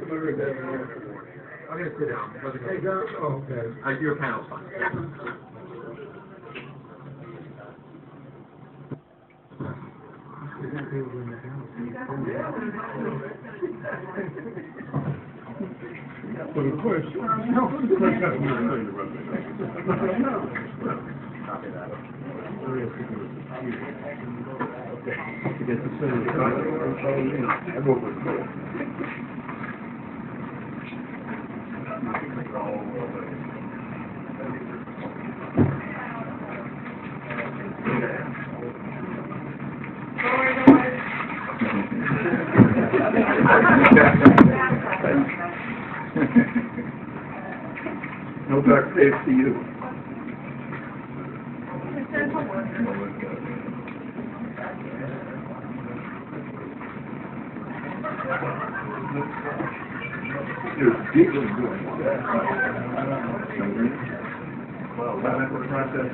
I'm going to sit down. Hey, John. Oh, okay. Your panel's fine. But of course, that's not Copy that. Get the senator. I vote for it. No back page to you. You're deeply good. Well, that's the process.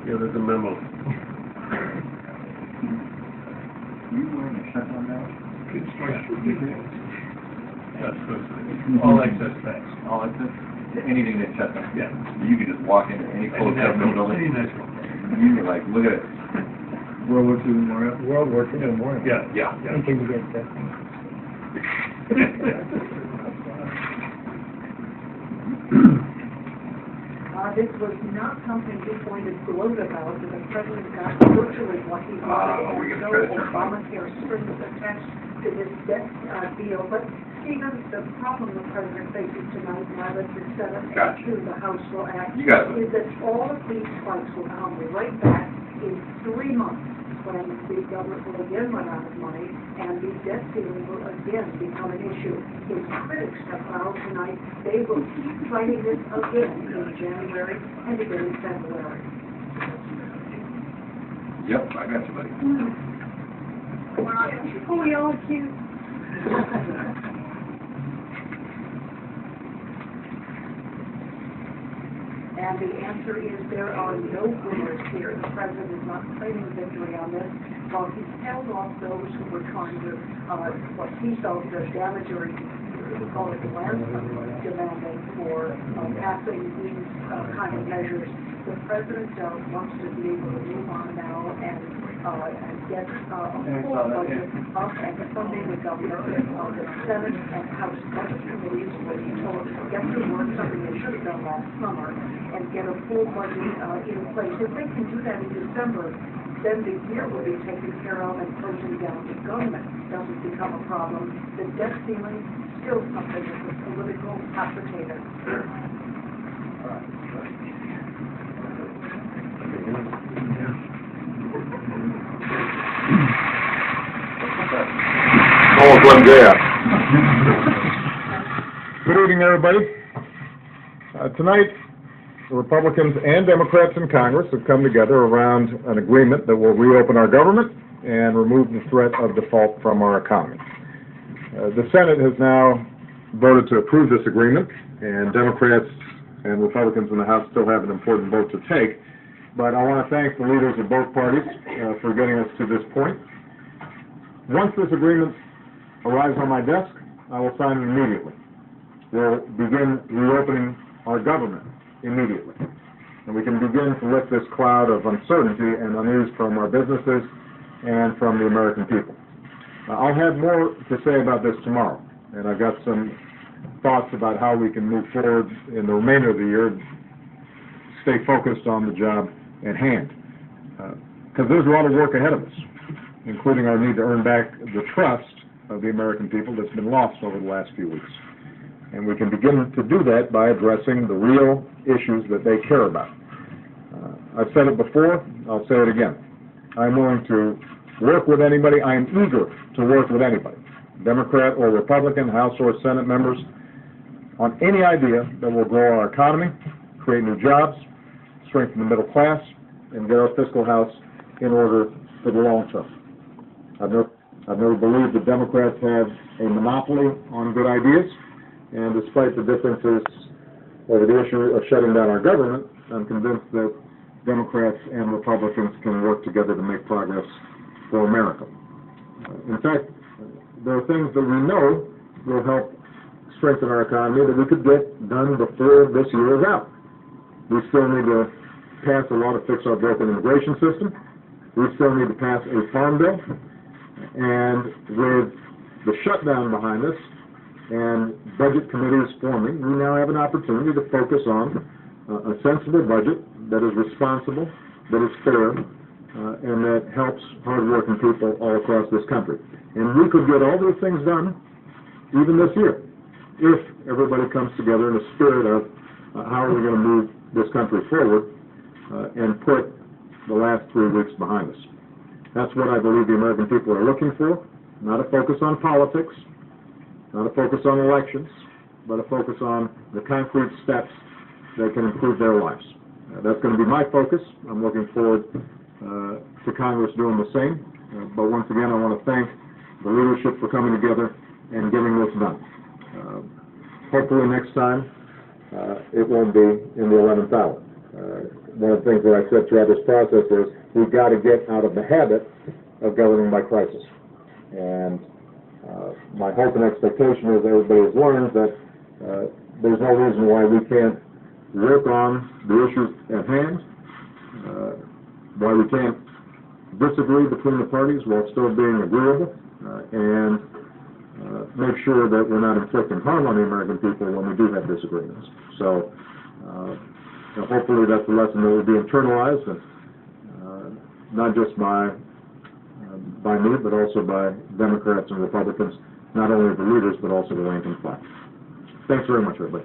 Yeah, there's a memo. All excess tax. All excess? Anything that shuts down. Yeah. You can just walk into any closed government building. You're like, look at it. World War II Memorial? World War II Memorial. Yeah. Yeah. Anything to get that. This was not something he wanted to gloat about, and the president got virtually what he wanted, we and can no try to turn Obamacare strings attached to this debt deal. But, Stephen, the problem the president faces tonight, now that the Senate and Gotcha. the House will act, You got it. is that all of these spikes will come right back in 3 months, when the government will again run out of money, and the debt ceiling will again become an issue. His critics have filed tonight, they will keep fighting this again in January and again in February. Yep, I got you, buddy. Who we all accuse? And the answer is there are no winners here. The president is not claiming victory on this. While he's held off those who were trying to, what he felt the damage or call it the ransom demanding for passing these kind of measures, the president wants to be able to move on now and get a full budget up and funding the government, the Senate and House budget committees will be told to get to work, something they should have done last summer, and get a full budget in place. If they can do that in December, then the year will be taken care of and closing down the government doesn't become a problem. The debt ceiling still something that's a political hot potato. Good evening, everybody. Tonight, the Republicans and Democrats in Congress have come together around an agreement that will reopen our government and remove the threat of default from our economy. The Senate has now voted to approve this agreement, and Democrats and Republicans in the House still have an important vote to take. But I want to thank the leaders of both parties for getting us to this point. Once this agreement arrives on my desk, I will sign it immediately. We'll begin reopening our government immediately. And we can begin to lift this cloud of uncertainty and unease from our businesses and from the American people. I'll have more to say about this tomorrow, and I've got some thoughts about how we can move forward in the remainder of the year, stay focused on the job at hand. Because there's a lot of work ahead of us, including our need to earn back the trust of the American people that's been lost over the last few weeks. And we can begin to do that by addressing the real issues that they care about. I've said it before, I'll say it again. I'm willing to work with anybody. I am eager to work with anybody, Democrat or Republican, House or Senate members, on any idea that will grow our economy, create new jobs, strengthen the middle class, and get our fiscal house in order for the long term. I've never believed that Democrats have a monopoly on good ideas, and despite the differences over the issue of shutting down our government, I'm convinced that Democrats and Republicans can work together to make progress for America. In fact, there are things that we know will help strengthen our economy that we could get done before this year is out. We still need to pass a law to fix our broken immigration system. We still need to pass a farm bill. And with the shutdown behind us and budget committees forming, we now have an opportunity to focus on a sensible budget that is responsible, that is fair, and that helps hard-working people all across this country. And we could get all those things done even this year if everybody comes together in a spirit of how are we going to move this country forward and put the last 3 weeks behind us. That's what I believe the American people are looking for, not a focus on politics, not a focus on elections, but a focus on the concrete steps that can improve their lives. That's going to be my focus. I'm looking forward to Congress doing the same. But once again, I want to thank the leadership for coming together and getting this done. Hopefully next time it won't be in the 11th hour. One of the things that I said throughout this process is we've got to get out of the habit of governing by crisis. And my hope and expectation is everybody has learned that there's no reason why we can't work on the issues at hand, why we can't disagree between the parties while still being agreeable, and make sure that we're not inflicting harm on the American people when we do have disagreements. So hopefully that's a lesson that will be internalized, and not just by me, but also by Democrats and Republicans, not only the leaders, but also the rank and file. Thanks very much, everybody.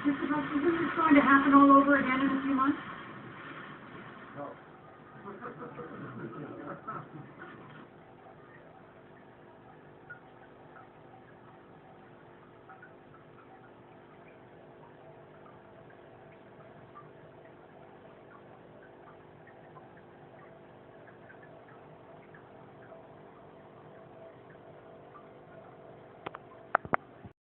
Mr. Humphrey, is this going to happen all over again in a few months?